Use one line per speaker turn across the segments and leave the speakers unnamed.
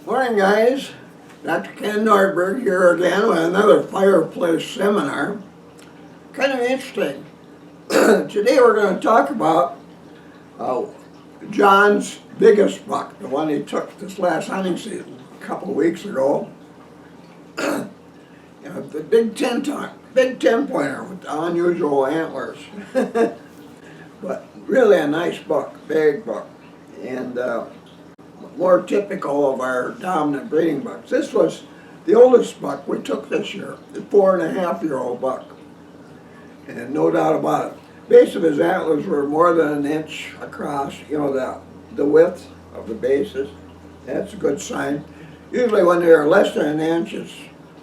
Morning, guys. Dr. Ken Nordberg here again with another fireplace seminar. Kind of interesting. Today we're going to talk about John's biggest buck, the one he took this last hunting season a couple of weeks ago. The big 10 pointer with the unusual antlers. But really a nice buck, big buck, and more typical of our dominant breeding bucks. This was the oldest buck we took this year, the 4.5-year-old buck. And no doubt about it, base of his antlers were more than an inch across, the width of the bases. That's a good sign. Usually when they're less than an inch, it's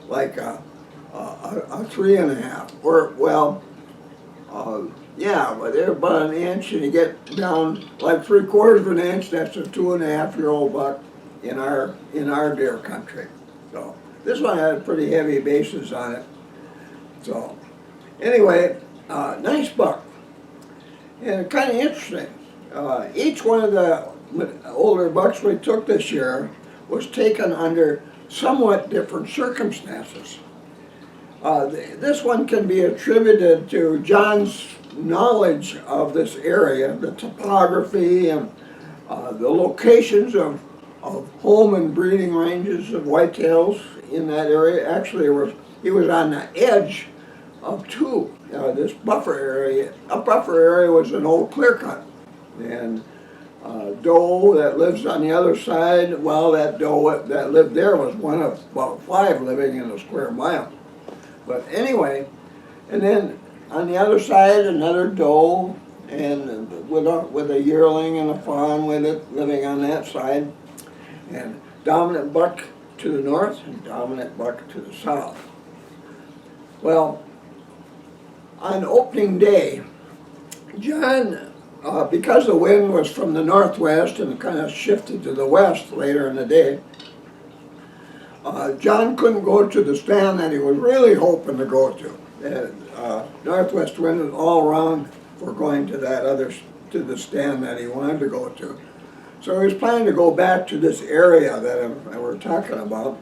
like a 3.5, or but they're about an inch, and you get down like 3/4 of an inch. That's a 2.5-year-old buck in our deer country. So this one had pretty heavy bases on it. So anyway, nice buck, and kind of interesting. Each one of the older bucks we took this year was taken under somewhat different circumstances. This one can be attributed to John's knowledge of this area, the topography and the locations of home and breeding ranges of whitetails in that area. Actually, he was on the edge of two. This buffer area. A buffer area was an old clearcut, and doe that lives on the other side. Well, that doe that lived there was one of about 5 living in a square mile. But anyway, and then on the other side, another doe, and with a yearling and a fawn with it living on that side, and dominant buck to the north and dominant buck to the south. Well, on opening day, John, because the wind was from the northwest and kind of shifted to the west later in the day, John couldn't go to the stand that he was really hoping to go to. Northwest wind was all around for going to the stand that he wanted to go to. So he was planning to go back to this area that we're talking about.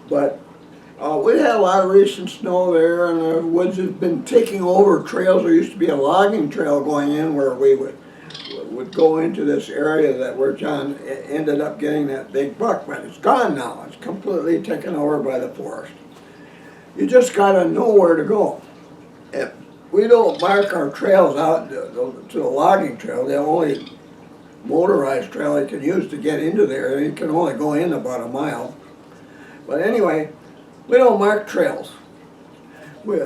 But we had a lot of recent snow there, and the woods have been taking over trails. There used to be a logging trail going in where we would go into this area where John ended up getting that big buck, but it's gone now. It's completely taken over by the forest. You just gotta know where to go. If we don't mark our trails out to the logging trail, the only motorized trail you can use to get into there. You can only go in about a mile. But anyway, we don't mark trails. We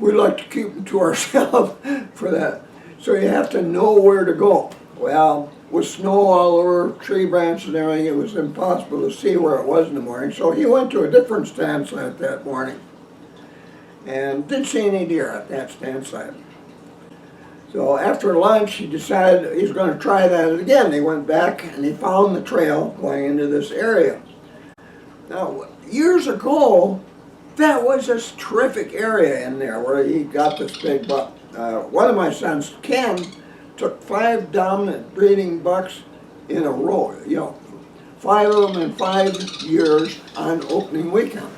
like to keep them to ourselves for that. So you have to know where to go. Well, with snow all over, tree branches and everything, it was impossible to see where it was in the morning. So he went to a different stand site that morning and didn't see any deer at that stand site. So after lunch, he decided he's going to try that again. He went back and he found the trail going into this area. Now, years ago, that was this terrific area in there where he got this big buck. One of my sons, Ken, took 5 dominant breeding bucks in a row. 5 of them in 5 years on opening weekend.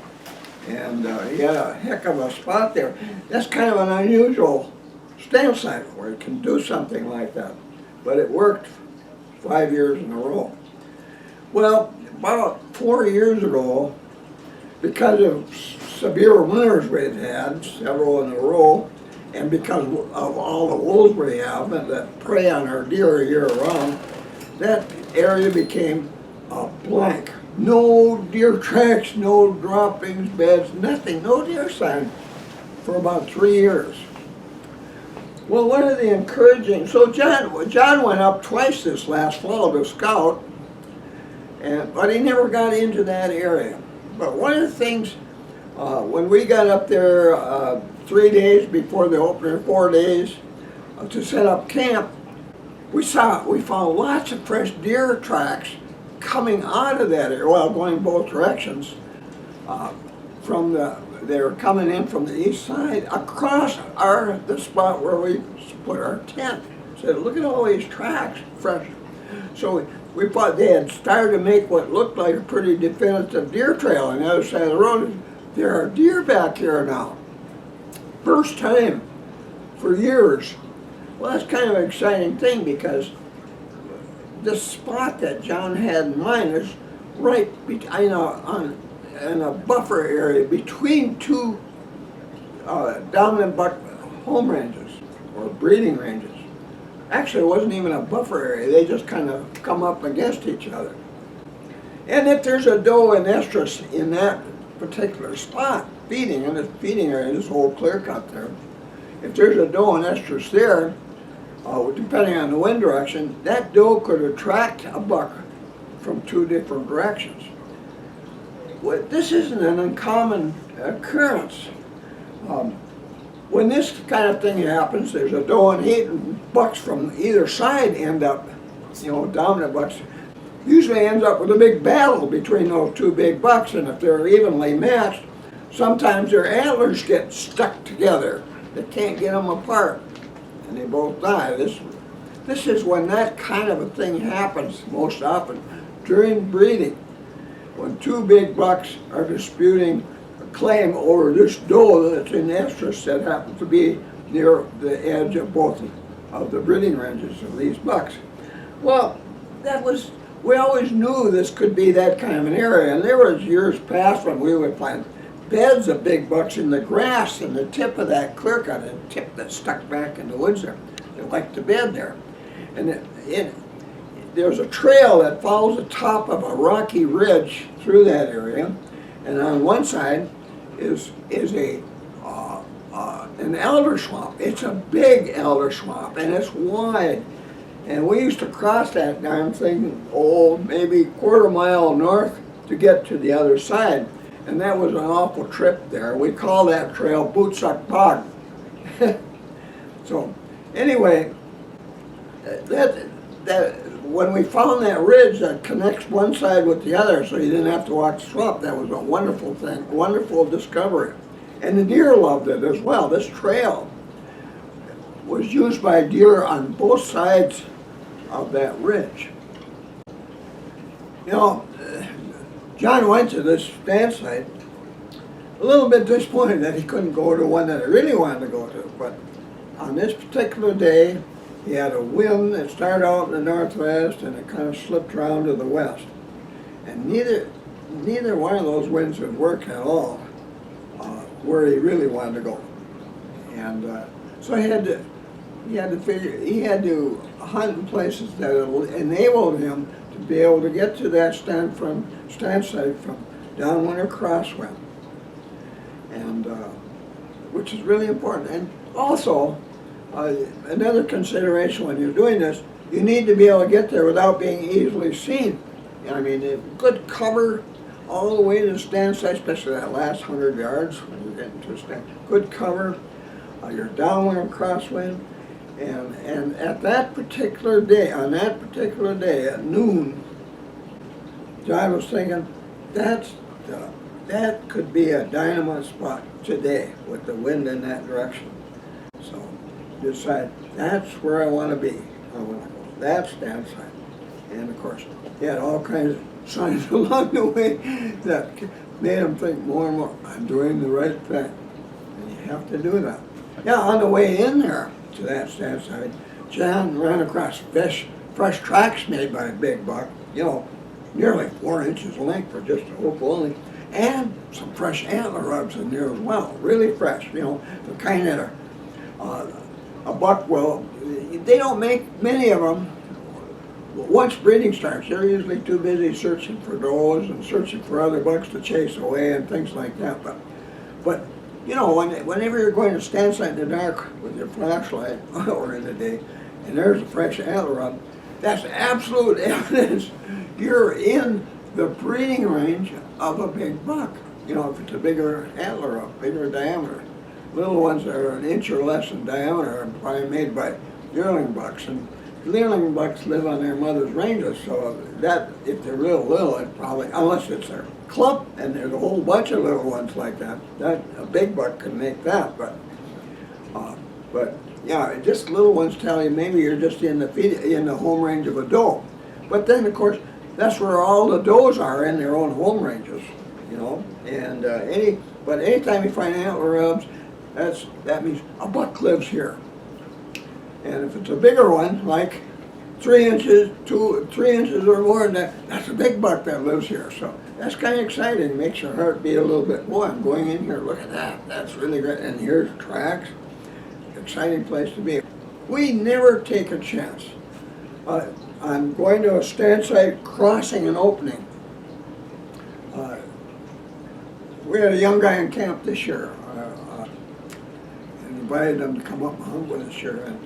And he had a heck of a spot there. That's kind of an unusual stand site where you can do something like that. But it worked 5 years in a row. Well, about 4 years ago, because of severe winters we'd had, several in a row, and because of all the wolves we have that prey on our deer year-round, that area became a blank. No deer tracks, no droppings, beds, nothing, no deer sign for about 3 years. Well, one of the encouraging, so John went up twice this last fall to scout, but he never got into that area. But one of the things, when we got up there 3 days before the opener, 4 days to set up camp, we found lots of fresh deer tracks coming out of that area, well, going both directions. They were coming in from the east side across the spot where we put our tent. Said, look at all these tracks, fresh. So they had started to make what looked like a pretty definitive deer trail on the other side of the road. There are deer back here now. First time for years. Well, that's kind of an exciting thing because this spot that John had in mind is right in a buffer area between two dominant buck home ranges or breeding ranges. Actually, it wasn't even a buffer area. They just kind of come up against each other. And if there's a doe and estrus in that particular spot, feeding in this feeding area, this whole clear cut there, if there's a doe and estrus there, depending on the wind direction, that doe could attract a buck from two different directions. Well, this isn't an uncommon occurrence. When this kind of thing happens, there's a doe and heat, and bucks from either side end up, dominant bucks, usually ends up with a big battle between those two big bucks, and if they're evenly matched, sometimes their antlers get stuck together. They can't get them apart, and they both die. This is when that kind of a thing happens most often, during breeding, when two big bucks are disputing claim over this doe that's in estrus that happens to be near the edge of both of the breeding ranges of these bucks. Well, we always knew this could be that kind of an area, and there was years past when we would find beds of big bucks in the grass in the tip of that clear cut, a tip that stuck back in the woods there. They liked to bed there. And there's a trail that follows the top of a rocky ridge through that area, and on one side is an elder swamp. It's a big elder swamp, and it's wide. And we used to cross that darn thing, maybe quarter mile north to get to the other side. And that was an awful trip there. We call that trail Bootsuck Bog. So anyway, when we found that ridge that connects one side with the other so you didn't have to walk the swamp, that was a wonderful thing, wonderful discovery. And the deer loved it as well. This trail was used by deer on both sides of that ridge. John went to this stand site a little bit disappointed that he couldn't go to one that he really wanted to go to, but on this particular day, he had a wind that started out in the northwest and it kind of slipped around to the west. And neither one of those winds would work at all where he really wanted to go. And so he had to hunt in places that enabled him to be able to get to that stand site from downwind or crosswind, and which is really important. And also, another consideration when you're doing this, you need to be able to get there without being easily seen. I mean, good cover all the way to the stand site, especially that last 100 yards when you get into a stand. Good cover, you're downwind or crosswind, and at that particular day, at noon, John was thinking, that could be a dynamite spot today with the wind in that direction. So decided that's where I want to be. I want to go to that stand site. And of course, he had all kinds of signs along the way that made him think more and more, I'm doing the right thing. And you have to do that. Yeah, on the way in there to that stand site, John ran across fresh tracks made by a big buck, nearly 4 inches length for just a hoop only, and some fresh antler rubs in there as well, really fresh, the kind that a buck will, they don't make many of them. Once breeding starts, they're usually too busy searching for does and searching for other bucks to chase away and things like that. But whenever you're going to stand site in the dark with your flashlight or in the day, and there's a fresh antler rub, that's absolute evidence you're in the breeding range of a big buck. If it's a bigger antler rub, bigger diameter. Little ones that are an inch or less in diameter are probably made by yearling bucks, and yearling bucks live on their mother's ranges, so that, if they're real little, it probably, unless it's a clump and there's a whole bunch of little ones like that a big buck can make that, but yeah, just little ones tell you maybe you're just in the home range of a doe. But then, of course, that's where all the does are in their own home ranges, you know. And but anytime you find antler rubs, that means a buck lives here. And if it's a bigger one, like 3 inches, 3 inches or more than that, that's a big buck that lives here. So that's kind of exciting. It makes your heart beat a little bit. Boy, I'm going in here, look at that. That's really great. And here's tracks. Exciting place to be. We never take a chance. I'm going to a stand site crossing an opening. We had a young guy in camp this year. And invited him to come up and hunt with us here. And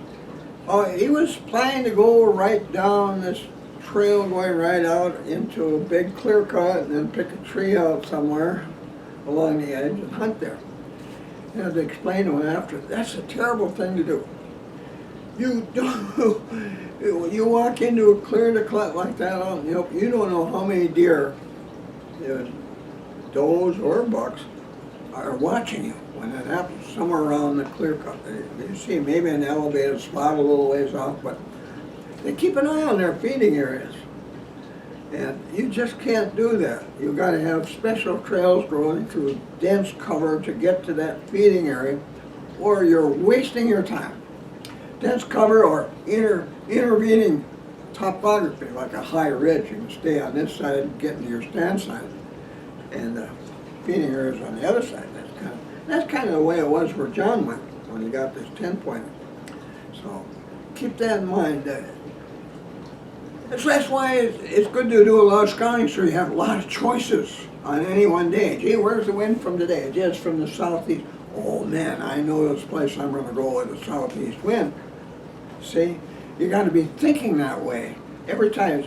he was planning to go right down this trail going right out into a big clear cut and then pick a tree out somewhere along the edge and hunt there. I had to explain to him after, that's a terrible thing to do. You walk into a clear cut like that out in the open, you don't know how many deer, does or bucks, are watching you when that happens, somewhere around the clear cut. You see maybe an elevated spot a little ways off, but they keep an eye on their feeding areas. And you just can't do that. You've got to have special trails growing through dense cover to get to that feeding area, or you're wasting your time. Dense cover or intervening topography, like a high ridge. You can stay on this side and get into your stand side, and the feeding areas on the other side. That's kind of the way it was where John went when he got this 10-pointer. So keep that in mind. That's why it's good to do a lot of scouting, so you have a lot of choices on any one day. Gee, where's the wind from today? Gee, it's from the southeast. Oh man, I know this place I'm going to go with the southeast wind. See, you got to be thinking that way every time.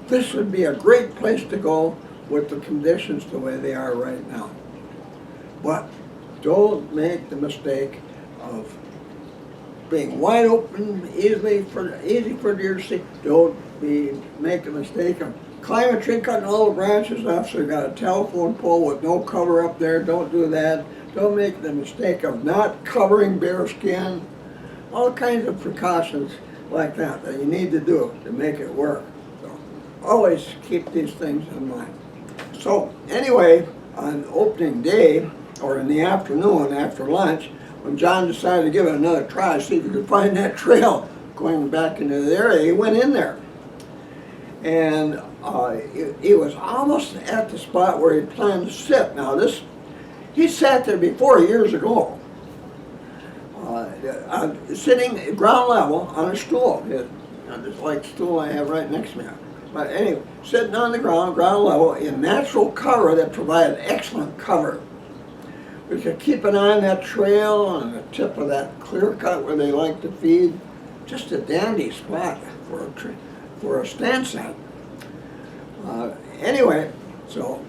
This would be a great place to go with the conditions the way they are right now. But don't make the mistake of being wide open, easy for deer to see. Don't make the mistake of climbing a tree, cutting all the branches off so you got a telephone pole with no cover up there. Don't do that. Don't make the mistake of not covering bare skin. All kinds of precautions like that you need to do to make it work. So always keep these things in mind. So anyway, on opening day, or in the afternoon after lunch, when John decided to give it another try, see if he could find that trail going back into the area, he went in there. And he was almost at the spot where he planned to sit. Now he sat there before years ago, sitting ground level on a stool, this like stool I have right next to me. But anyway, sitting on the ground level in natural cover that provided excellent cover. We could keep an eye on that trail on the tip of that clear cut where they like to feed. Just a dandy spot for a stand site. Anyway, so,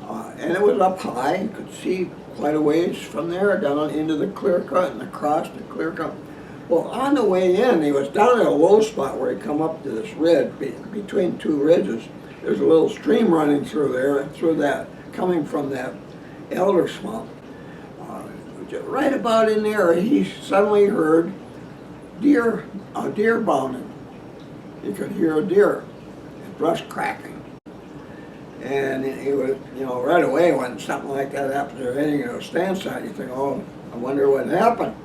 and it was up high. You could see quite a ways from there down into the clear cut and across the clear cut. Well, on the way in, he was down at a low spot where he come up to this ridge, between two ridges. There's a little stream running through there, coming from that elder swamp. Right about in there, he suddenly heard a deer bounding. He could hear a deer, brush cracking. And he was, right away when something like that happens, they're heading to a stand site, you think, oh, I wonder what happened.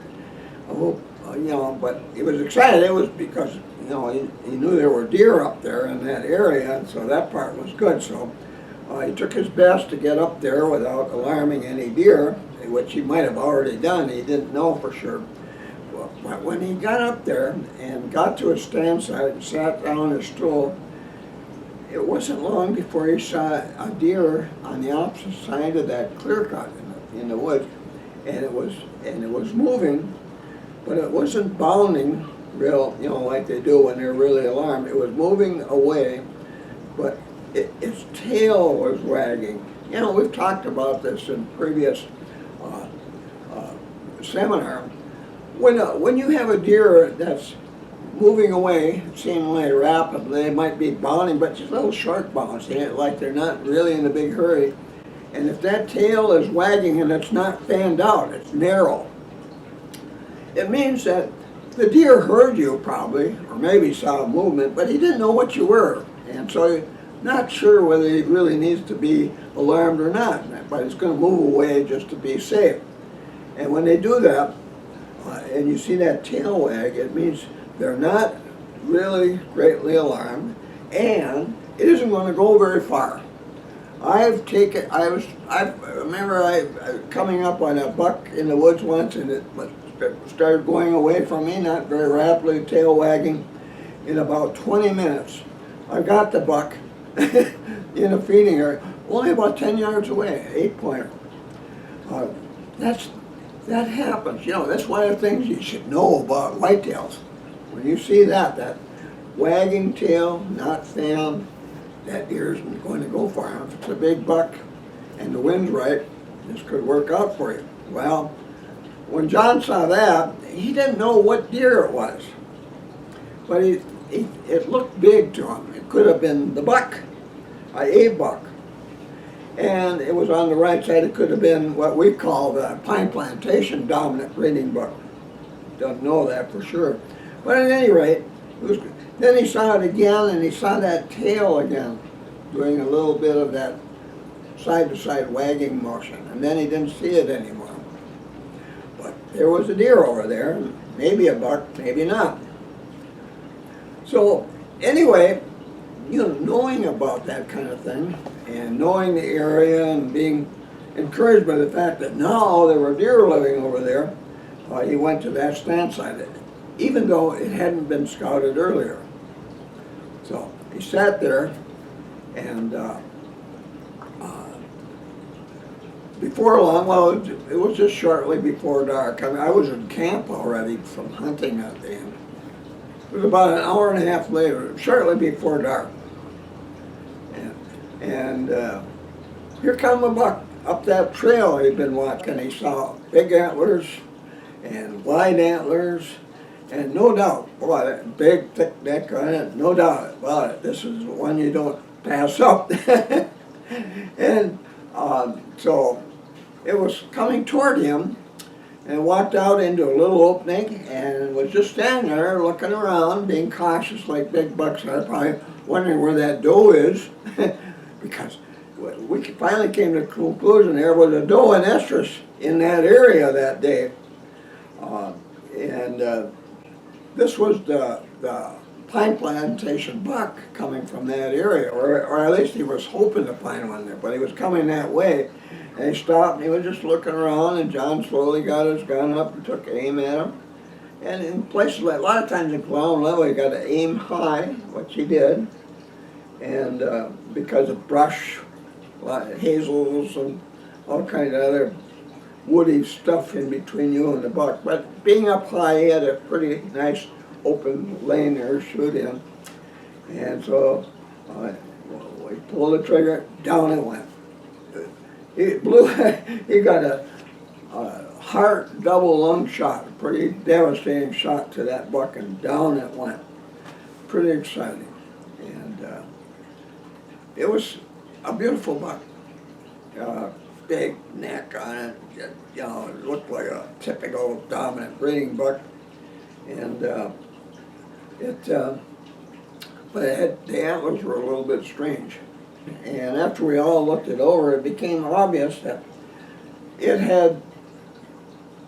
But he was excited. It was because, he knew there were deer up there in that area, and so that part was good. So he took his best to get up there without alarming any deer, which he might have already done. He didn't know for sure. But when he got up there and got to a stand site and sat down on his stool, it wasn't long before he saw a deer on the opposite side of that clear cut in the woods, and it was moving, but it wasn't bounding real, like they do when they're really alarmed. It was moving away, but its tail was wagging. We've talked about this in previous seminar. When you have a deer that's moving away, seemingly rapidly, they might be bounding, but just little short bounds, like they're not really in a big hurry. And if that tail is wagging and it's not fanned out, it's narrow, it means that the deer heard you probably, or maybe saw a movement, but he didn't know what you were. And so not sure whether he really needs to be alarmed or not, but he's going to move away just to be safe. And when they do that, and you see that tail wag, it means they're not really greatly alarmed, and it isn't going to go very far. I remember coming up on a buck in the woods once, and it started going away from me, not very rapidly, tail wagging. In about 20 minutes, I got the buck in a feeding area, only about 10 yards away, 8-pointer. That happens. You know, that's one of the things you should know about whitetails. When you see that wagging tail, not fan, that deer isn't going to go far. If it's a big buck and the wind's right, this could work out for you. Well, when John saw that, he didn't know what deer it was. But it looked big to him. It could have been the buck, a buck. And it was on the right side. It could have been what we call the pine plantation dominant breeding buck. Doesn't know that for sure. But at any rate, then he saw it again, and he saw that tail again, doing a little bit of that side-to-side wagging motion. And then he didn't see it anymore. But there was a deer over there, maybe a buck, maybe not. So anyway, you know, knowing about that kind of thing, and knowing the area, and being encouraged by the fact that now there were deer living over there, he went to that stand site, even though it hadn't been scouted earlier. So he sat there, and before long, well, it was just shortly before dark. I mean, I was in camp already from hunting that day. It was about an hour and a half later, shortly before dark. And here come a buck up that trail he'd been watching. He saw big antlers and wide antlers, and no doubt, boy, that big thick neck on it, no doubt about it. This is one you don't pass up. And so it was coming toward him, and walked out into a little opening and was just standing there looking around, being cautious like big bucks are, probably wondering where that doe is. Because we finally came to the conclusion there was a doe and estrus in that area that day. This was the pine plantation buck coming from that area, or at least he was hoping to find one there, but he was coming that way. And he stopped, and he was just looking around, and John slowly got his gun up and took aim at him. And in places like, a lot of times at ground level, you got to aim high, which he did. And because of brush, a lot of hazels, and all kinds of other woody stuff in between you and the buck. But being up high, he had a pretty nice open lane there to shoot in. And so we pulled the trigger, down it went. He blew, he got a heart double lung shot, a pretty devastating shot to that buck, and down it went. Pretty exciting. And it was a beautiful buck. Big neck on it, you know, it looked like a typical dominant breeding buck. And but the antlers were a little bit strange. And after we all looked it over, it became obvious that it had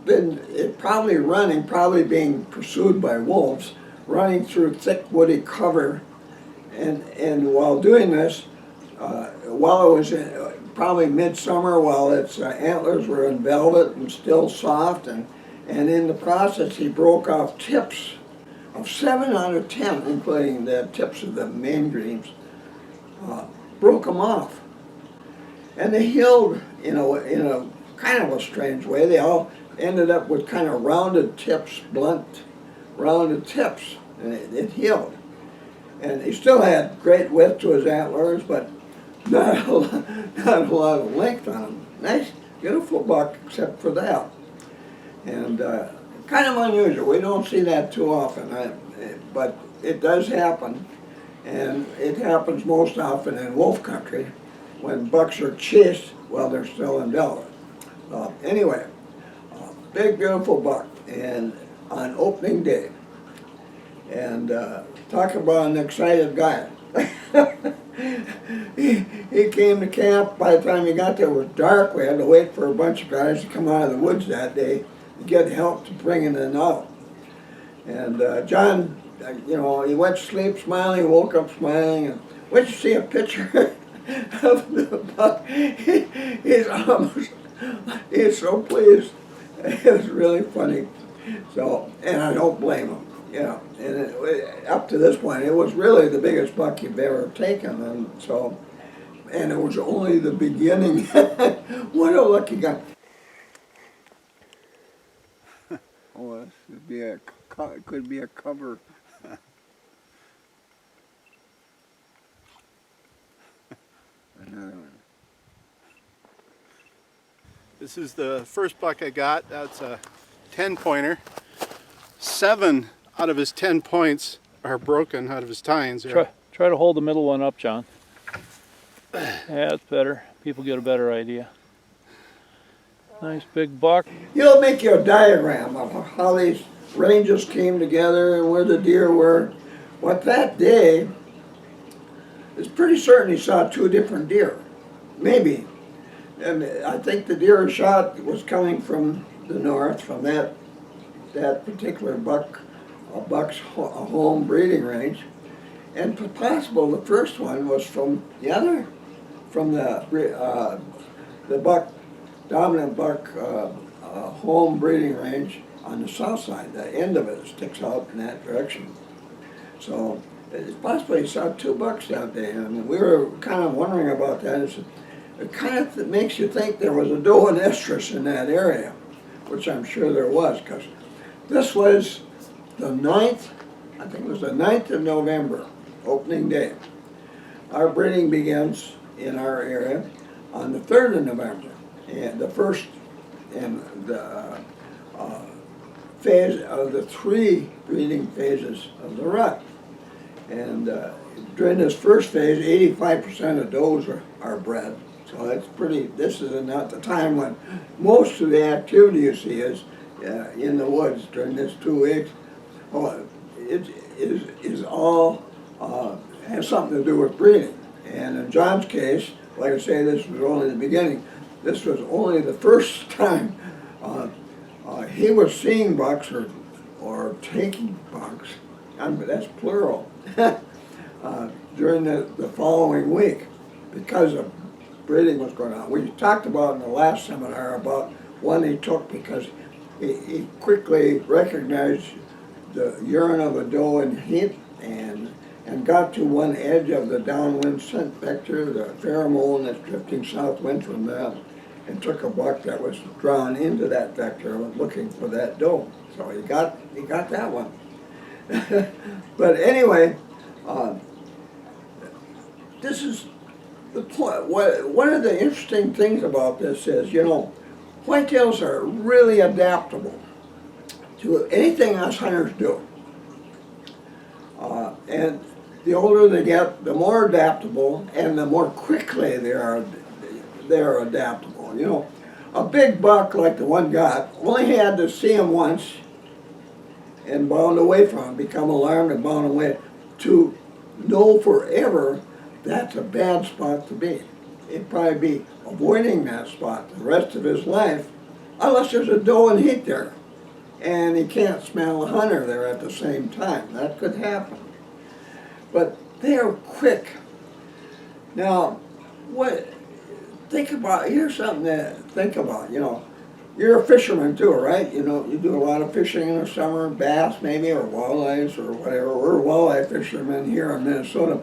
been, probably being pursued by wolves, running through thick woody cover. And while doing this, while it was probably midsummer, while its antlers were in velvet and still soft, and in the process he broke off tips of 7 out of 10, including the tips of the main greens. Broke them off, and they healed in a kind of a strange way. They all ended up with kind of rounded tips, blunt, rounded tips, and it healed. And he still had great width to his antlers, but not a lot of length on them. Nice, beautiful buck, except for that. And kind of unusual. We don't see that too often, but it does happen. And it happens most often in wolf country when bucks are chased while they're still in velvet. Anyway, big beautiful buck, and on opening day, And talk about an excited guy. he came to camp. By the time he got there, it was dark. We had to wait for a bunch of guys to come out of the woods that day to get help to bringing it out. And John, you know, he went to sleep smiling, woke up smiling, and when you see a picture of the buck, he's so pleased. It was really funny. So, and I don't blame him. Yeah, and up to this point, it was really the biggest buck you've ever taken, and so, and it was only the beginning. What a lucky guy! Oh, this could be a cover. Another one.
This is the first buck I got. That's a 10-pointer. 7 out of his 10 points are broken out of his tines.
Try to hold the middle one up, John. Yeah, that's better. People get a better idea. Nice big buck.
He'll make you a diagram of how these ranges came together and where the deer were. But that day, it's pretty certain he saw 2 different deer, maybe. And I think the deer he shot was coming from the north, from that particular buck's home breeding range, and possible the first one was from the other, from the dominant buck home breeding range on the south side. The end of it sticks out in that direction. So it's possible he saw 2 bucks that day, and we were kind of wondering about that. It kind of makes you think there was a doe and estrus in that area, which I'm sure there was, because this was the 9th, I think it was the 9th of November, opening day. Our breeding begins in our area on the 3rd of November, and the first in the phase of the 3 breeding phases of the rut. And during this first phase, 85% of does are bred. So that's pretty, this is not the time when most of the activity you see is in the woods during this 2 weeks. Oh, it is all, has something to do with breeding. And in John's case, like I say, this was only the beginning. This was only the first time he was seeing bucks or taking bucks, that's plural, during the following week because of breeding was going on. We talked about in the last seminar about one he took because he quickly recognized the urine of a doe in heat and got to one edge of the downwind scent vector, the pheromone that's drifting southwind from that, and took a buck that was drawn into that vector looking for that doe. So he got that one. But anyway, this is the point. One of the interesting things about this is, you know, whitetails are really adaptable to anything us hunters do. And the older they get, the more adaptable and the more quickly they're adaptable. You know, a big buck like the one got only had to see him once and bound away from him, become alarmed and bound away, to know forever that's a bad spot to be. He'd probably be avoiding that spot the rest of his life, unless there's a doe in heat there, and he can't smell a hunter there at the same time. That could happen. But they are quick. Now, here's something to think about, you know. You're a fisherman too, right? You know, you do a lot of fishing in the summer, bass maybe, or walleyes or whatever. We're walleye fishermen here in Minnesota.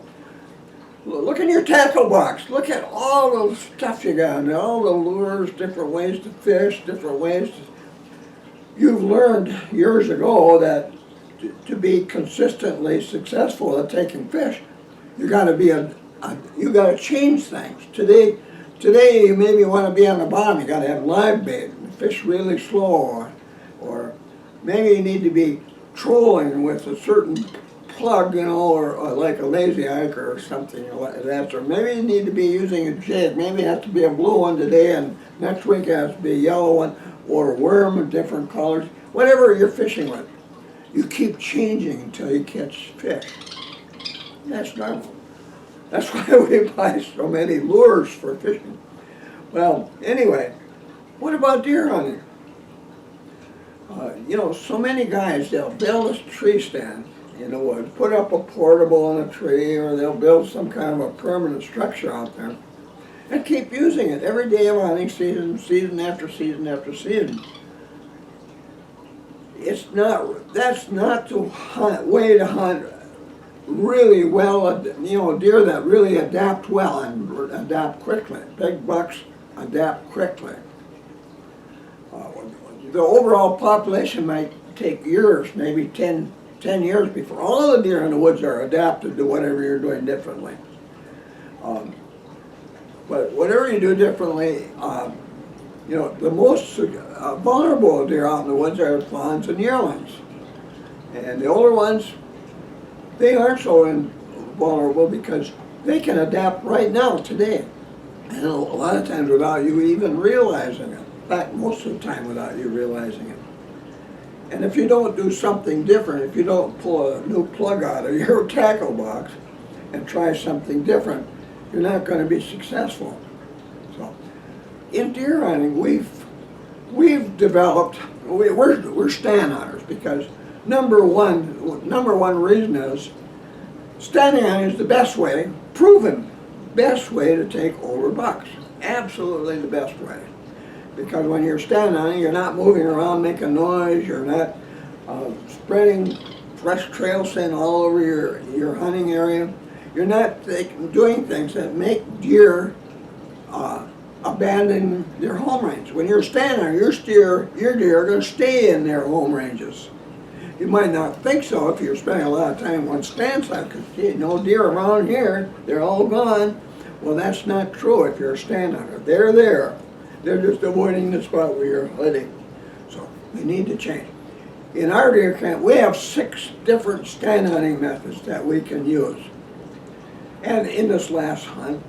Look in your tackle box. Look at all the stuff you got, and all the lures, different ways to fish, different ways to... You've learned years ago that to be consistently successful at taking fish, you got to be you got to change things. Today you maybe want to be on the bottom. You got to have live bait, fish really slow, or maybe you need to be trolling with a certain plug, you know, or like a lazy ike or something like that. Or maybe you need to be using a jig. Maybe it has to be a blue one today, and next week it has to be a yellow one, or a worm of different colors. Whatever you're fishing with, you keep changing until you catch fish. That's normal. That's why we buy so many lures for fishing. Well, anyway, what about deer hunting? You know, so many guys, they'll build a tree stand in the woods, put up a portable in a tree, or they'll build some kind of a permanent structure out there, and keep using it every day of hunting season, season after season after season. That's not the way to hunt really well, you know, deer that really adapt well and adapt quickly. Big bucks adapt quickly. The overall population might take years, maybe 10 years before all the deer in the woods are adapted to whatever you're doing differently. But whatever you do differently, you know, the most vulnerable deer out in the woods are the fawns and yearlings. And the older ones, they aren't so vulnerable because they can adapt right now, today. And a lot of times without you even realizing it. In fact, most of the time without you realizing it. And if you don't do something different, if you don't pull a new plug out of your tackle box and try something different, you're not going to be successful. So, in deer hunting, we've developed, we're stand hunters because number one reason is standing hunting is the best way, proven best way to take older bucks. Absolutely the best way. Because when you're stand hunting, you're not moving around making noise, you're not spreading fresh trail scent all over your hunting area. You're not doing things that make deer abandon their home range. When you're stand hunting, your deer are going to stay in their home ranges. You might not think so if you're spending a lot of time on stand site, because no deer around here, they're all gone. Well, that's not true if you're a stand hunter. They're there. They're just avoiding the spot where you're hunting. So we need to change. In our deer camp, we have 6 different stand hunting methods that we can use. And in this last hunt,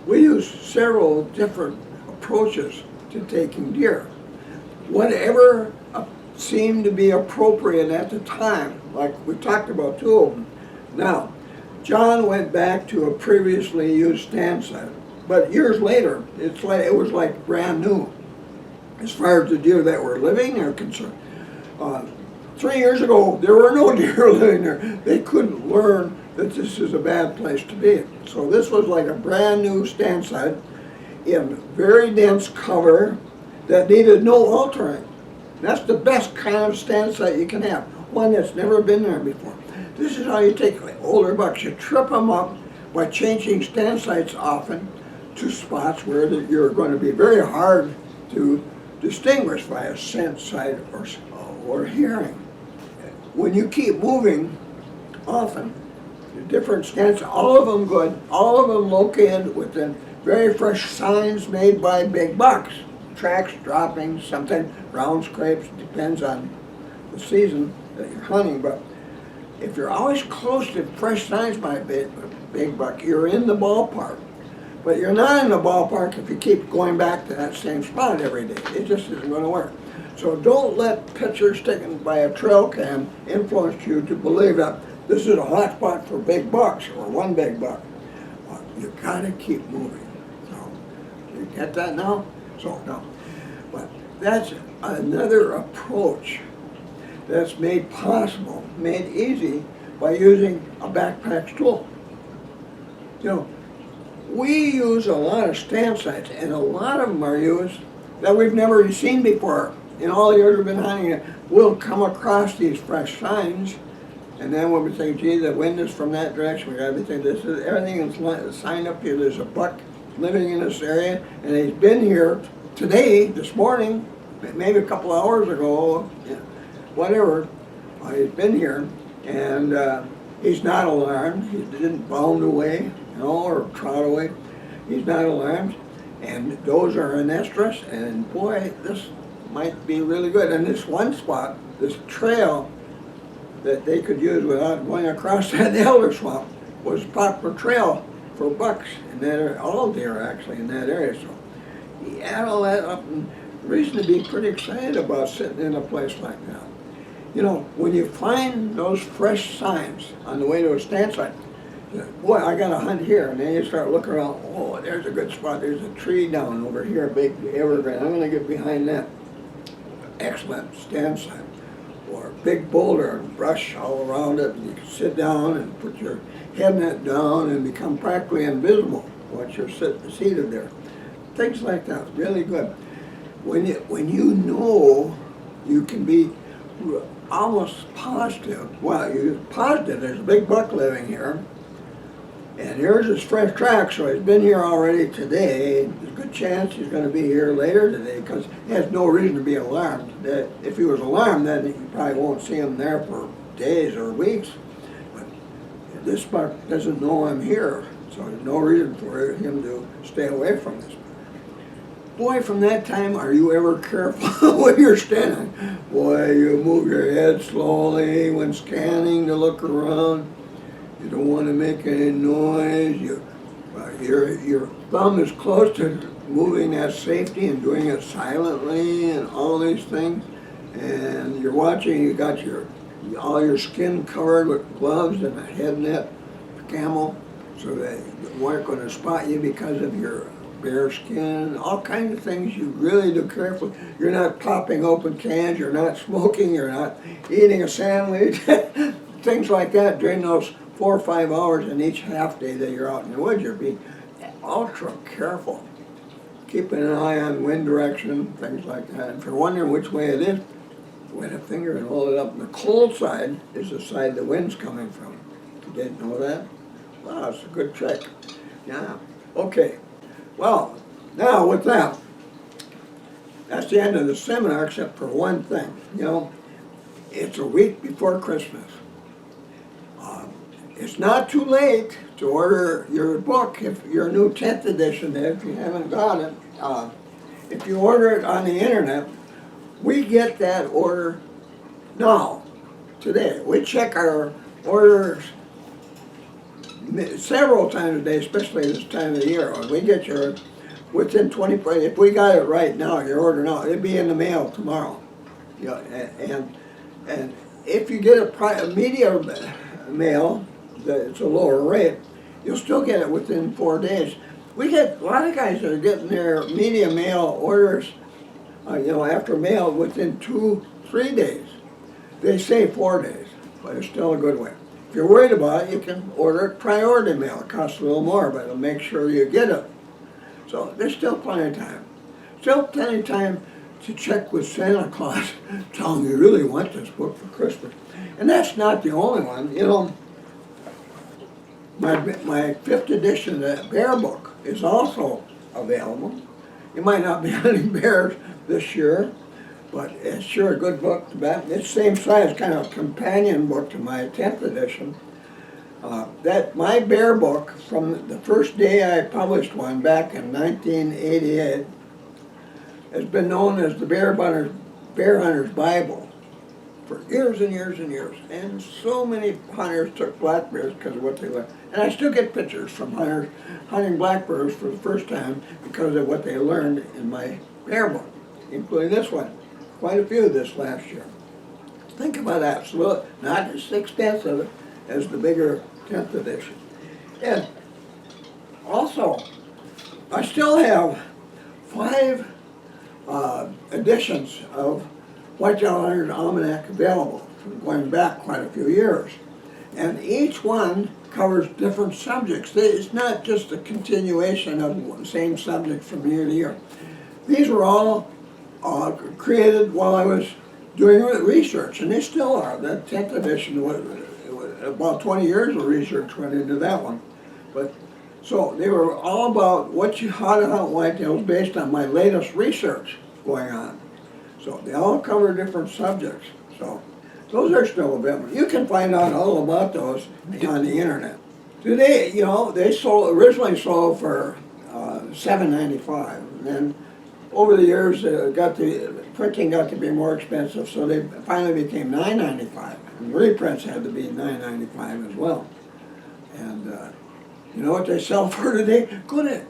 we used several different approaches to taking deer. Whatever seemed to be appropriate at the time, like we talked about 2 of them. Now, John went back to a previously used stand site. But years later, it was like brand new as far as the deer that were living are concerned. 3 years ago, there were no deer living there. They couldn't learn that this is a bad place to be. So this was like a brand new stand site in very dense cover that needed no altering. That's the best kind of stand site you can have, one that's never been there before. This is how you take older bucks. You trip them up by changing stand sites often to spots where you're going to be very hard to distinguish by a scent, sight, or hearing. When you keep moving often, different stands, all of them good, all of them located within very fresh signs made by big bucks. Tracks, droppings, sometimes round scrapes, depends on the season that you're hunting. But if you're always close to fresh signs by big buck, you're in the ballpark. But you're not in the ballpark if you keep going back to that same spot every day. It just isn't going to work. So don't let pictures taken by a trail cam influence you to believe that this is a hot spot for big bucks or one big buck. You got to keep moving. So, you get that now? So, no. But that's another approach that's made possible, made easy by using a backpack tool. You know, we use a lot of stand sites, and a lot of them are used that we've never seen before. In all the years we've been hunting, we'll come across these fresh signs, and then when we say, gee, the wind is from that direction, we got everything. This is everything is signed up here. There's a buck living in this area, and he's been here today, this morning, maybe a couple hours ago, whatever. He's been here, and he's not alarmed. He didn't bound away, or trot away. He's not alarmed, and those are in estrus, and boy, this might be really good. And this one spot, this trail that they could use without going across that elder swamp, was a proper trail for bucks in that area, all deer actually in that area. So you add all that up, and reason to be pretty excited about sitting in a place like that. You know, when you find those fresh signs on the way to a stand site, boy, I got a hunt here, and then you start looking around, oh, there's a good spot, there's a tree down over here, a big evergreen, I'm gonna get behind that. Excellent stand site. Or a big boulder and brush all around it, and you can sit down and put your head net down and become practically invisible once you're seated there. Things like that, really good. When you know, you can be almost positive. Well, you're positive there's a big buck living here, and here's his fresh track, so he's been here already today. There's a good chance he's going to be here later today, because he has no reason to be alarmed. That if he was alarmed, then you probably won't see him there for days or weeks. But this buck doesn't know I'm here, so there's no reason for him to stay away from this. Boy, from that time, are you ever careful when you're standing? Boy, you move your head slowly when scanning to look around. You don't want to make any noise. Your thumb is close to moving that safety and doing it silently and all these things. And you're watching, you got all your skin covered with gloves and a head net, camo, so they weren't going to spot you because of your bare skin, all kinds of things you really do carefully. You're not popping open cans, you're not smoking, you're not eating a sandwich, things like that during those 4 or 5 hours in each half day that you're out in the woods. You're being ultra careful, keeping an eye on wind direction, things like that. And if you're wondering which way it is, wet a finger and hold it up. And the cold side is the side the wind's coming from. You didn't know that? Wow, it's a good trick. Yeah, okay. Well, now with that, that's the end of the seminar, except for one thing. You know, it's a week before Christmas. It's not too late to order your book, if your new 10th edition, if you haven't got it. If you order it on the internet, we get that order now, today. We check our orders several times a day, especially this time of the year. We get your within 24. If we got it right now, your order now, it'll be in the mail tomorrow. Yeah, and if you get a media mail, it's a lower rate, you'll still get it within 4 days. We get a lot of guys that are getting their media mail orders, after mail within 2-3 days. They say 4 days, but it's still a good way. If you're worried about it, you can order it priority mail. It costs a little more, but it'll make sure you get it. So there's still plenty of time. Still plenty of time to check with Santa Claus, tell him you really want this book for Christmas. And that's not the only one. You know, my 5th edition of that bear book is also available. You might not be hunting bears this year, but it's sure a good book. It's the same size, kind of a companion book to my 10th edition. That my bear book, from the first day I published one back in 1988, has been known as the Bear Hunter's Bible for years and years and years. And so many hunters took black bears because of what they learned. And I still get pictures from hunters hunting black bears for the first time because of what they learned in my bear book, including this one. Quite a few this last year. Think about that. So not as expensive as the bigger 10th edition. And also, I still have 5 editions of Whitetail Hunter's Almanac available, going back quite a few years. And each one covers different subjects. It's not just a continuation of the same subject from year to year. These were all created while I was doing research, and they still are. That 10th edition was about 20 years of research went into that one. But so they were all about how to hunt whitetails based on my latest research going on. So they all cover different subjects. So those are still available. You can find out all about those on the internet. Today, they originally sold for $7.95, and then over the years, printing got to be more expensive, so they finally became $9.95. And reprints had to be $9.95 as well. And you know what they sell for today? Go to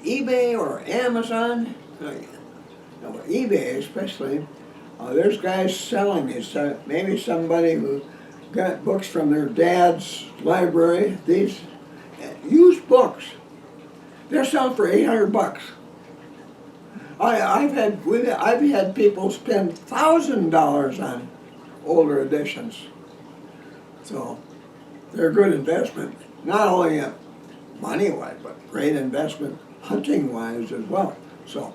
eBay or Amazon, eBay especially. There's guys selling these. Maybe somebody who got books from their dad's library. These used books. They're selling for $800. I've had people spend $1,000 on older editions. So they're a good investment, not only money-wise, but great investment hunting-wise as well. So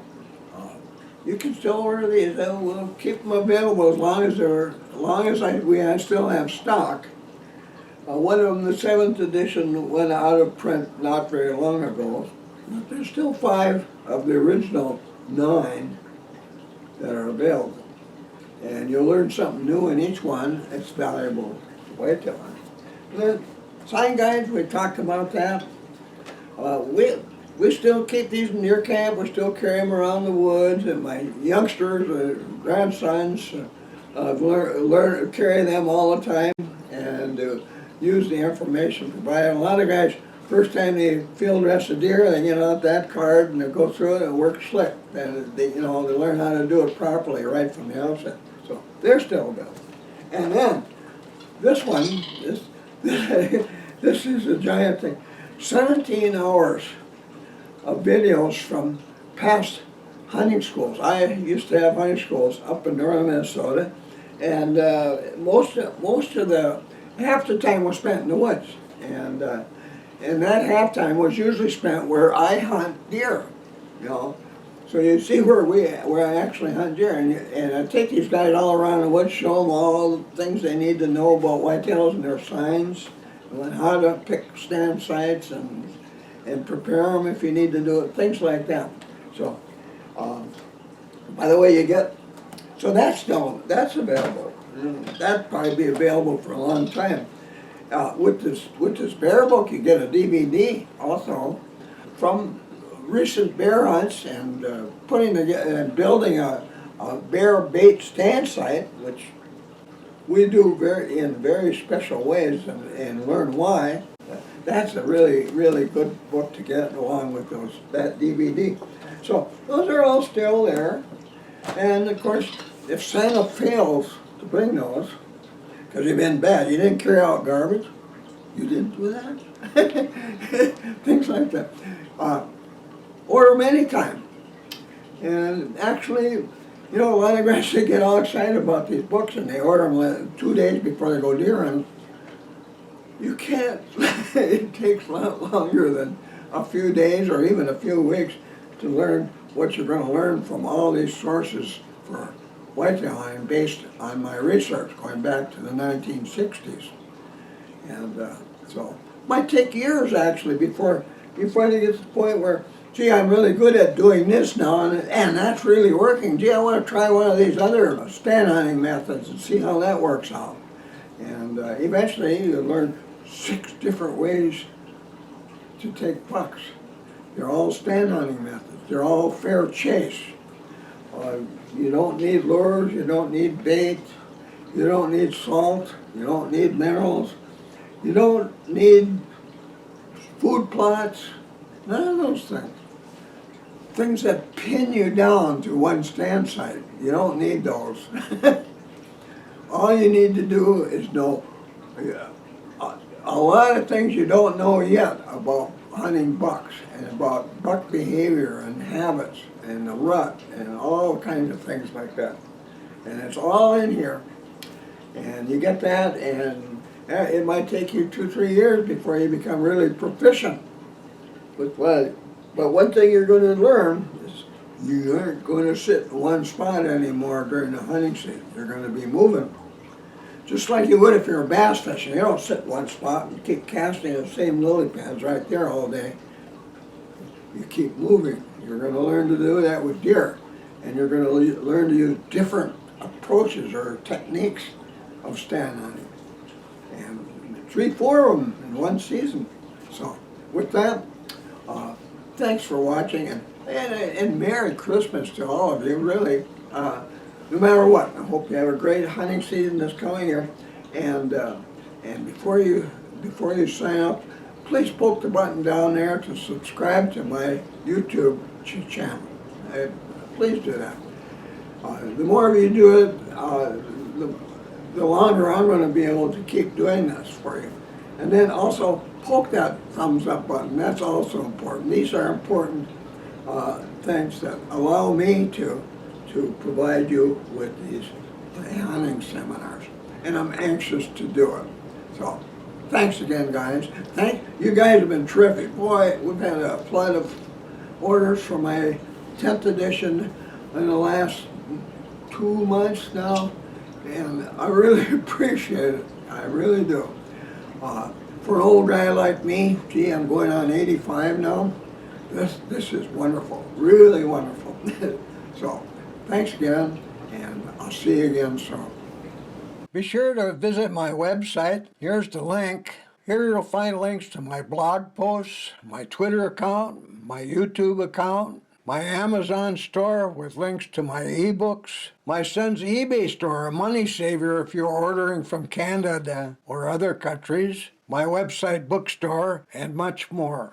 you can still order these. We'll keep them available as long as I still have stock. One of them, the 7th edition, went out of print not very long ago. But there's still 5 of the original 9 that are available. And you'll learn something new in each one. It's valuable whitetail hunting. The sign guides, we talked about that. We still keep these in your camp. We still carry them around the woods. And my youngsters, grandsons, carry them all the time and use the information provided. A lot of guys, first time they field rest a deer, they get out that card and they go through it and work slick. And they learn how to do it properly right from the outset. So they're still available. And then this one, this is a giant thing. 17 hours of videos from past hunting schools. I used to have hunting schools up in northern Minnesota, and half the time was spent in the woods, and that half time was usually spent where I hunt deer, So you see where I actually hunt deer, and I take these guys all around the woods, show them all the things they need to know about whitetails and their signs, and how to pick stand sites and prepare them if you need to do it, things like that. So, by the way, so that's available. That'll probably be available for a long time. With this bear book, you get a DVD also from recent bear hunts and putting together and building a bear bait stand site, which we do in very special ways and learn why. That's a really, really good book to get along with that DVD. So those are all still there. And of course, if Santa fails to bring those, because you've been bad, you didn't carry out garbage, you didn't do that, things like that. Order them anytime. And actually, a lot of guys they get all excited about these books and they order them 2 days before they go deer hunting. You can't. It takes a lot longer than a few days or even a few weeks to learn what you're going to learn from all these sources for whitetail hunting based on my research going back to the 1960s. And so it might take years actually before you finally get to the point where, gee, I'm really good at doing this now and that's really working. Gee, I want to try one of these other stand hunting methods and see how that works out. And eventually you learn 6 different ways to take bucks. They're all stand hunting methods. They're all fair chase. You don't need lures, you don't need bait, you don't need salt, you don't need minerals, you don't need food plots, none of those things. Things that pin you down to one stand site, you don't need those. All you need to do is know a lot of things you don't know yet about hunting bucks and about buck behavior and habits and the rut and all kinds of things like that. And it's all in here. And you get that, and it might take you 2-3 years before you become really proficient with what. But one thing you're going to learn is you aren't going to sit in one spot anymore during the hunting season. You're going to be moving. Just like you would if you're bass fishing. You don't sit in one spot and keep casting the same lily pads right there all day. You keep moving. You're going to learn to do that with deer. And you're going to learn to use different approaches or techniques of stand hunting. And 3-4 of them in one season. So with that, thanks for watching and Merry Christmas to all of you, really. No matter what, I hope you have a great hunting season this coming year. And before you sign up, please poke the button down there to subscribe to my YouTube channel. Please do that. The more you do it, the longer I'm going to be able to keep doing this for you. And then also poke that thumbs up button. That's also important. These are important things that allow me to provide you with these hunting seminars. And I'm anxious to do it. So thanks again, guys. You guys have been terrific. Boy, we've had a flood of orders for my 10th edition in the last 2 months now, and I really appreciate it. I really do. For an old guy like me, gee, I'm going on 85 now. This is wonderful, really wonderful. So, thanks again, and I'll see you again soon. Be sure to visit my website. Here's the link. Here you'll find links to my blog posts, my Twitter account, my YouTube account, my Amazon store with links to my ebooks, my son's eBay store, a money saver if you're ordering from Canada or other countries, my website bookstore, and much more.